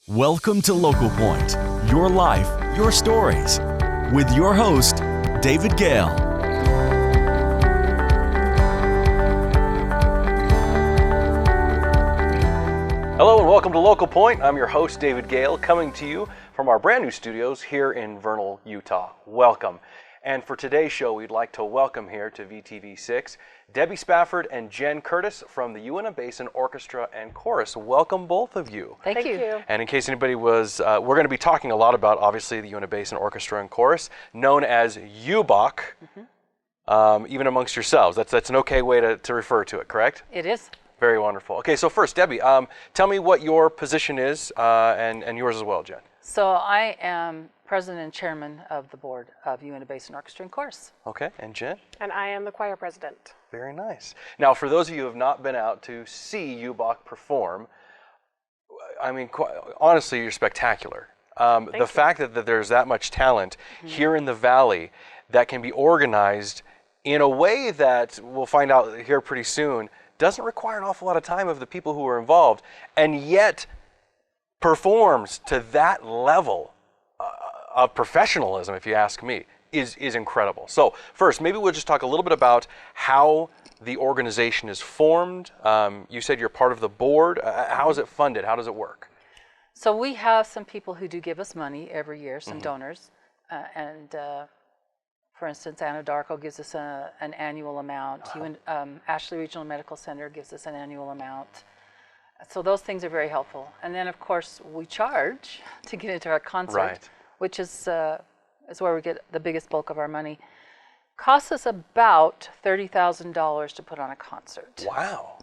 Welcome to Local Point, your life, your stories, with your host, David Gale. Hello and welcome to Local Point. I'm your host, David Gale, coming to you from our brand new studios here in Vernal, Utah. Welcome. And for today's show, we'd like to welcome here to VTV6 Debbie Spafford and Jen Curtis from the Uintah Basin Orchestra and Chorus. Welcome, both of you. Thank you. And in case anybody was, we're going to be talking a lot about, obviously, the Uintah Basin Orchestra and Chorus, known as UBOC, even amongst yourselves. That's an okay way to refer to it, correct? It is. Very wonderful. Okay, so first, Debbie, tell me what your position is, and yours as well, Jen. So I am president and chairman of the board of Uintah Basin Orchestra and Chorus. Okay, and Jen? And I am the choir president. Very nice. Now, for those of you who have not been out to see UBOC perform, I mean, honestly, you're spectacular. The fact that there's that much talent here in the Valley that can be organized in a way that we'll find out here pretty soon doesn't require an awful lot of time of the people who are involved, and yet performs to that level of professionalism, if you ask me, is incredible. So first, maybe we'll just talk a little bit about how the organization is formed. You said you're part of the board. How is it funded? How does it work? So we have some people who do give us money every year, some donors, for instance, Anna Darko gives us an annual amount. Ashley Regional Medical Center gives us an annual amount. So those things are very helpful. And then, of course, we charge to get into our concert, which is where we get the biggest bulk of our money. Costs us about $30,000 to put on a concert. Wow.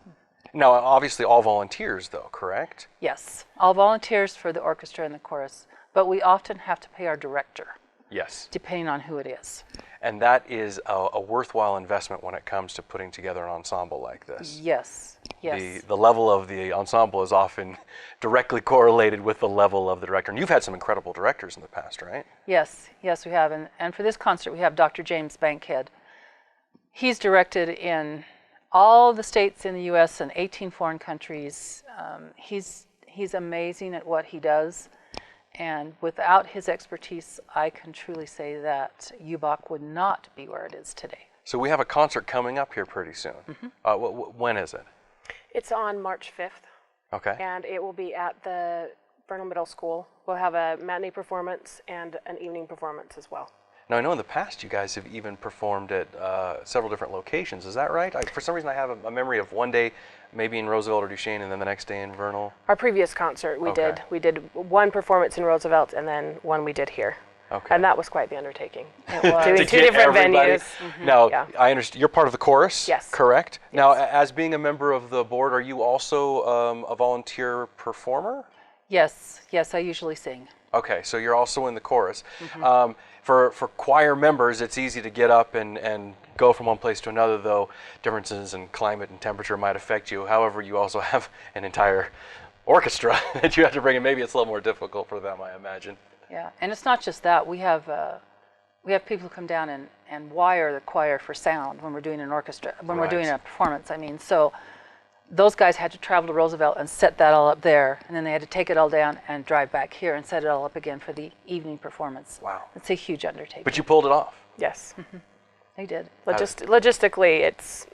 Now, obviously, all volunteers, though, correct? Yes, all volunteers for the orchestra and the chorus, but we often have to pay our director. Yes. Depending on who it is. And that is a worthwhile investment when it comes to putting together an ensemble like this. Yes, yes. The level of the ensemble is often directly correlated with the level of the director. And you've had some incredible directors in the past, right? Yes, yes, we have. And for this concert, we have Dr. James Bankhead. He's directed in all the states in the U.S. and 18 foreign countries. He's amazing at what he does. And without his expertise, I can truly say that UBOC would not be where it is today. So we have a concert coming up here pretty soon. When is it? It's on March 5th. Okay. And it will be at the Vernal Middle School. We'll have a matinee performance and an evening performance as well. Now, I know in the past you guys have even performed at several different locations. Is that right? For some reason, I have a memory of one day maybe in Roosevelt or Duchesne, and then the next day in Vernal. Our previous concert, we did one performance in Roosevelt, and then one we did here. Okay. And that was quite the undertaking. It was. Doing two different venues. Now, I understand you're part of the chorus. Yes. Correct. Yes. Now, as being a member of the board, are you also a volunteer performer? Yes, yes, I usually sing. Okay, so you're also in the chorus. For choir members, it's easy to get up and go from one place to another, though differences in climate and temperature might affect you. However, you also have an entire orchestra that you have to bring in. Maybe it's a little more difficult for them, I imagine. Yeah, and it's not just that. We have people who come down and wire the choir for sound when we're doing an orchestra, when we're doing a performance, I mean. So those guys had to travel to Roosevelt and set that all up there, and then they had to take it all down and drive back here and set it all up again for the evening performance. Wow. It's a huge undertaking. But you pulled it off. Yes. They did. Logistically, it's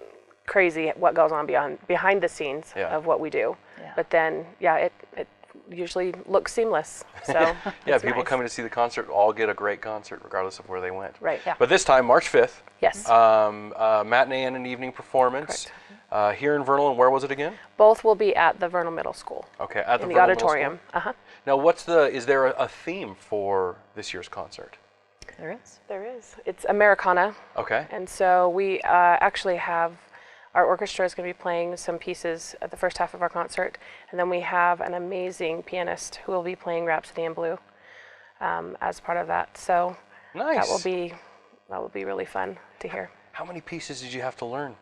crazy what goes on behind the scenes of what we do. Yeah. But then, it usually looks seamless. So people coming to see the concert all get a great concert regardless of where they went. Right. Yeah. But this time, March 5th. Yes. Matinee and an evening performance. Correct. Here in Vernal, and where was it again? Both will be at the Vernal Middle School. Okay, at the in Vernal the auditorium. Now, is there a theme for this year's concert? There is. There is. It's Americana. Okay. And so we actually have, our orchestra is going to be playing some pieces at the first half of our concert, and then we have an amazing pianist who will be playing Rhapsody in Blue as part of that. So nice. That will be really fun to hear. How many pieces did you have to learn?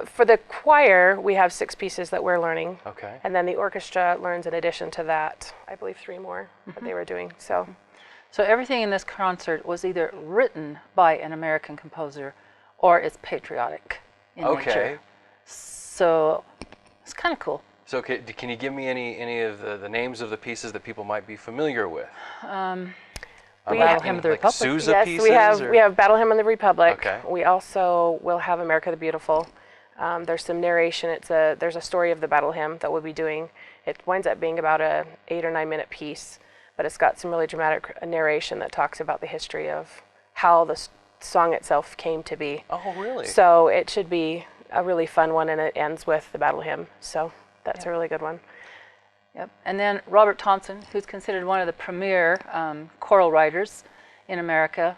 For the choir, we have 6 pieces that we're learning. Okay. And then the orchestra learns in addition to that, I believe 3 more that they were doing. So everything in this concert was either written by an American composer or it's patriotic in nature. So it's kind of cool. So can you give me any of the names of the pieces that people might be familiar with? Battle Hymn of the Republic. Sousa Yes, pieces? we have Battle Hymn of the Republic. Okay. We also will have America the Beautiful. There's some narration. There's a story of the Battle Hymn that we'll be doing. It winds up being about a 8 or 9 minute piece, but it's got some really dramatic narration that talks about the history of how the song itself came to be. Oh, really? So it should be a really fun one, and it ends with the Battle Hymn. So that's a really good one. Yep. And then Robert Thompson, who's considered one of the premier choral writers in America,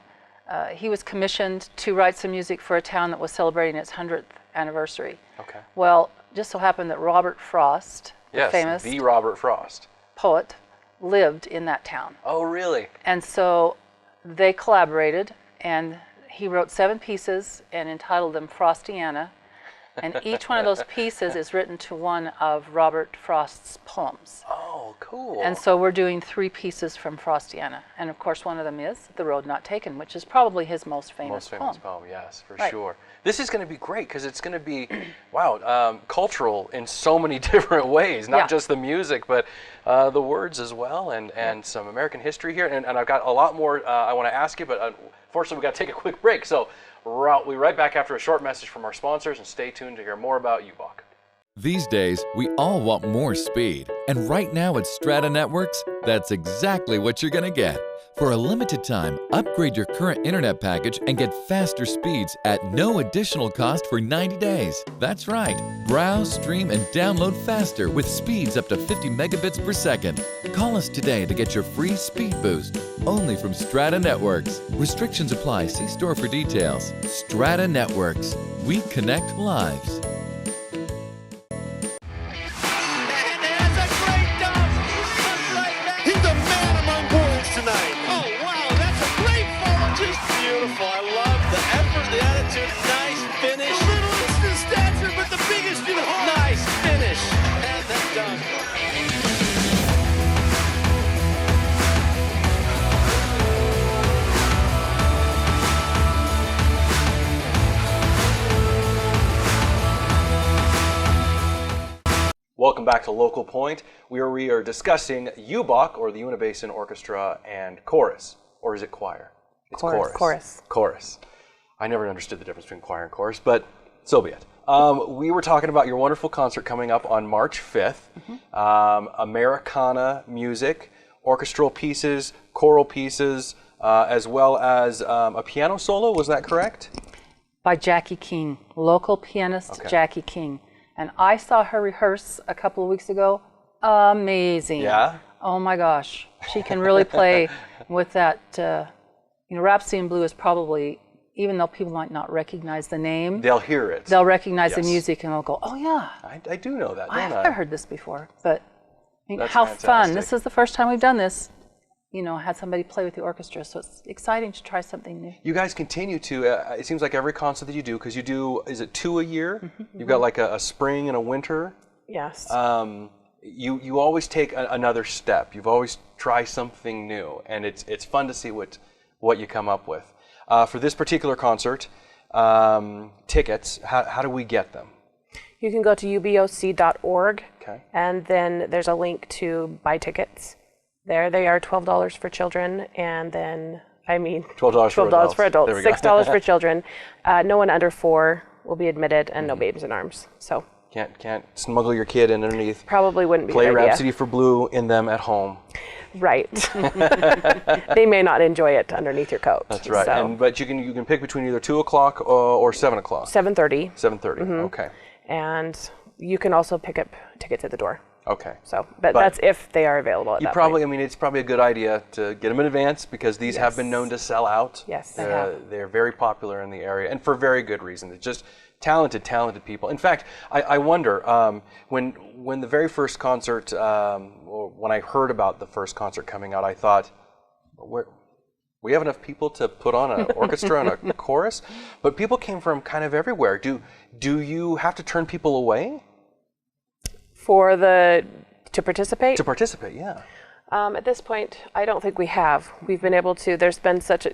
he was commissioned to write some music for a town that was celebrating its 100th anniversary. Okay. Well, just so happened that Robert Frost, the famous the Robert Frost poet, lived in that town. Oh, really? And so they collaborated, and he wrote 7 pieces and entitled them Frostiana. And each one of those pieces is written to one of Robert Frost's poems. Oh, cool. And so we're doing 3 pieces from Frostiana. And of course, one of them is The Road Not Taken, which is probably his most famous poem. Yes, for Right. sure. This is going to be great because it's going to be, wow, cultural in so many different ways, not just the music, but the words as well, and some American history here. And I've got a lot more I want to ask you, but unfortunately, we've got to take a quick break. So we'll be right back after a short message from our sponsors, and stay tuned to hear more about UBach. These days, we all want more speed. And right now at STRATA Networks, that's exactly what you're going to get. For a limited time, upgrade your current internet package and get faster speeds at no additional cost for 90 days. That's right. Browse, stream, and download faster with speeds up to 50 megabits per second. Call us today to get your free speed boost. Only from STRATA Networks. Restrictions apply. See store for details. STRATA Networks. We connect lives. Welcome back to Local Point, where we are discussing UBach, or the Uintah Basin Orchestra, and chorus. Or is it choir? It's chorus. Chorus. I never understood the difference between choir and chorus, but so be it. We were talking about your wonderful concert coming up on March 5th. Americana music, orchestral pieces, choral pieces, as well as a piano solo, was that correct? By Jackie King, local pianist Jackie King. And I saw her rehearse a couple of weeks ago. Amazing. Yeah? Oh my gosh. She can really play with that. Rhapsody in Blue is probably, even though people might not recognize the name, they'll hear it. They'll recognize the music and they'll go, oh yeah. I do know that, don't I? I've heard this before. But That's how fantastic. fun. This is the first time we've done this. Had somebody play with the orchestra, so it's exciting to try something new. You guys continue to, it seems like every concert that you do, because you do, is it 2 a year? You've got like a spring and a winter. Yes. You always take another step. You've always try something new, and it's fun to see what you come up with. For this particular concert, tickets, how do we get them? You can go to uboc.org, and then there's a link to buy tickets. There they are, $12 for children, and then, $12 for adults, $6 for children. No one under 4 will be admitted, and no babies in arms. So can't smuggle your kid in underneath. Probably wouldn't be a Play good idea. Rhapsody for Blue in them at home. Right. They may not enjoy it underneath your coat. That's right. So. But you can pick between either 2 o'clock or 7 o'clock. 7:30. 7:30. Okay. And you can also pick up tickets at the door. Okay. So, but that's if they are available at that point. It's probably a good idea to get them in advance, because these have been known to sell out. Yes, they have. They're very popular in the area, and for very good reason. It's just talented people. In fact, I wonder, when the very first concert, or when I heard about the first concert coming out, I thought, we have enough people to put on an orchestra and a chorus, but people came from kind of everywhere. Do you have to turn people away? To participate? To participate, yeah. At this point, I don't think we have. We've been able to, there's been such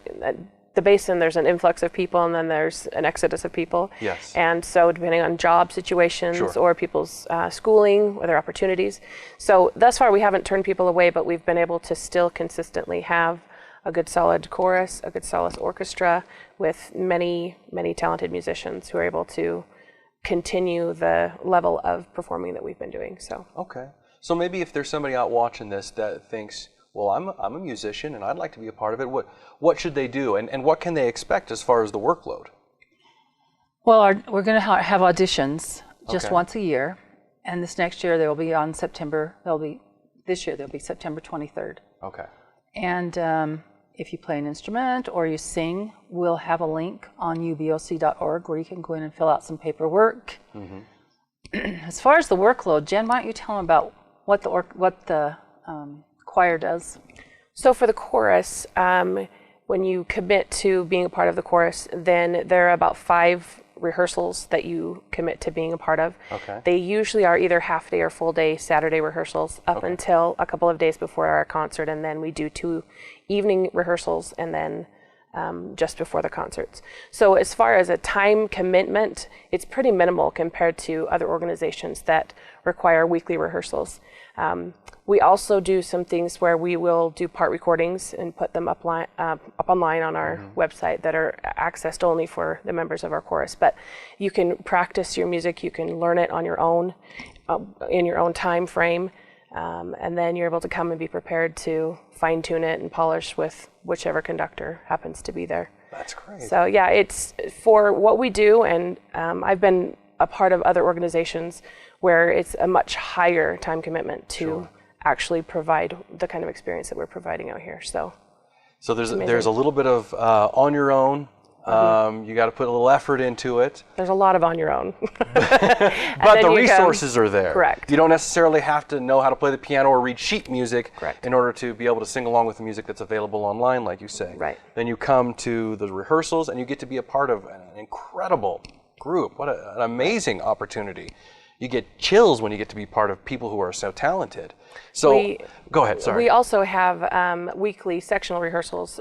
the basin, there's an influx of people and then there's an exodus of people. Yes. And so depending on job situations Sure. or people's schooling or their opportunities. So thus far we haven't turned people away, but we've been able to still consistently have a good solid chorus, a good solid orchestra with many, many talented musicians who are able to continue the level of performing that we've been doing. So. Okay. So maybe if there's somebody out watching this that thinks, well, I'm a musician and I'd like to be a part of it, what should they do? And what can they expect as far as the workload? Well, we're going to have auditions just Okay. once a year. And this next year, they'll be on this year, they'll be September 23rd. Okay. And if you play an instrument or you sing, we'll have a link on uboc.org where you can go in and fill out some paperwork. As far as the workload, Jen, why don't you tell them about what the choir does? So for the chorus, when you commit to being a part of the chorus, then there are about 5 rehearsals that you commit to being a part of. Okay. They usually are either half day or full day Saturday rehearsals up until a couple of days before our concert, and then we do 2 evening rehearsals and then just before the concerts. So as far as a time commitment, it's pretty minimal compared to other organizations that require weekly rehearsals. We also do some things where we will do part recordings and put them up online on our website that are accessed only for the members of our chorus. But you can practice your music, you can learn it on your own, in your own time frame, and then you're able to come and be prepared to fine tune it and polish with whichever conductor happens to be there. That's great. So yeah, it's for what we do, and I've been a part of other organizations where it's a much higher time commitment to actually provide the kind of experience that we're providing out here. So there's a little bit of on your own. You got to put a little effort into it. There's a lot of on your own. But the resources are there. Correct. You don't necessarily have to know how to play the piano or read sheet music Correct. in order to be able to sing along with the music that's available online, like you say. Right. Then you come to the rehearsals and you get to be a part of an incredible group. What an amazing opportunity. You get chills when you get to be part of people who are so talented. So go ahead, sorry. We also have weekly sectional rehearsals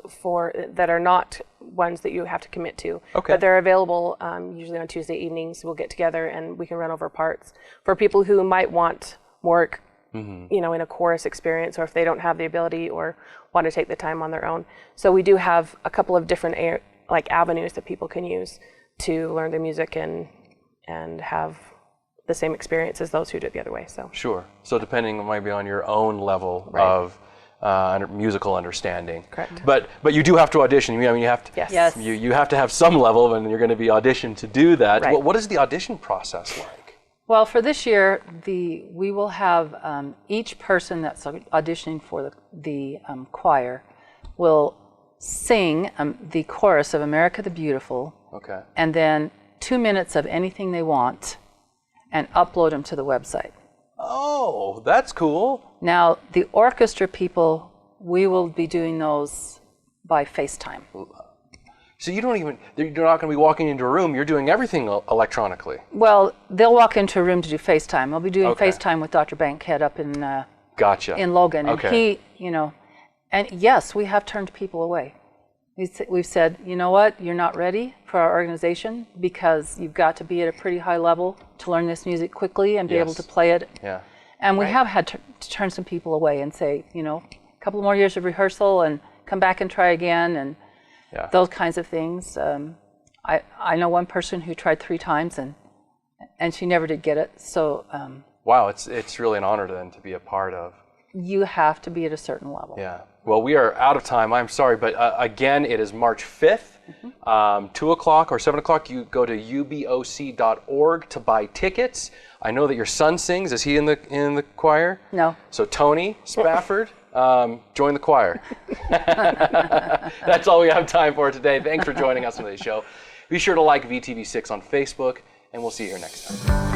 that are not ones that you have to commit to. Okay. But they're available usually on Tuesday evenings. We'll get together and we can run over parts for people who might want more, in a chorus experience, or if they don't have the ability or want to take the time on their own. So we do have a couple of different avenues that people can use to learn the music and have the same experience as those who do it the other way. So Sure. So depending maybe on your own level of musical understanding. Correct. But you do have to audition. I mean, you have to. Yes. Yes. You have to have some level, and you're going to be auditioned to do that. Right. What is the audition process like? Well, for this year, we will have each person that's auditioning for the choir will sing the chorus of America the Beautiful, Okay. and then 2 minutes of anything they want, and upload them to the website. Oh, that's cool. Now, the orchestra people, we will be doing those by FaceTime. So you're not going to be walking into a room. You're doing everything electronically. Well, they'll walk into a room to do FaceTime. They'll be doing Okay. FaceTime with Dr. Bankhead up in Gotcha. Logan, and Okay. and yes, we have turned people away. We've said, you know what, you're not ready for our organization because you've got to be at a pretty high level to learn this music quickly and be able to Yes. play it. Yeah. And we have had to turn some people away and say, a couple more years of rehearsal and come back and try again, and Yeah. those kinds of things. I know one person who tried 3 times and she never did get it. So Wow, it's really an honor then to be a part of. you have to be at a certain level. Yeah. Well, we are out of time. I'm sorry, but again, it is March 5th, 2 o'clock or 7 o'clock. You go to uboc.org to buy tickets. I know that your son sings. Is he in the choir? No. So Tony Spafford, join the choir. That's all we have time for today. Thanks for joining us on today's show. Be sure to like VTV6 on Facebook, and we'll see you here next time.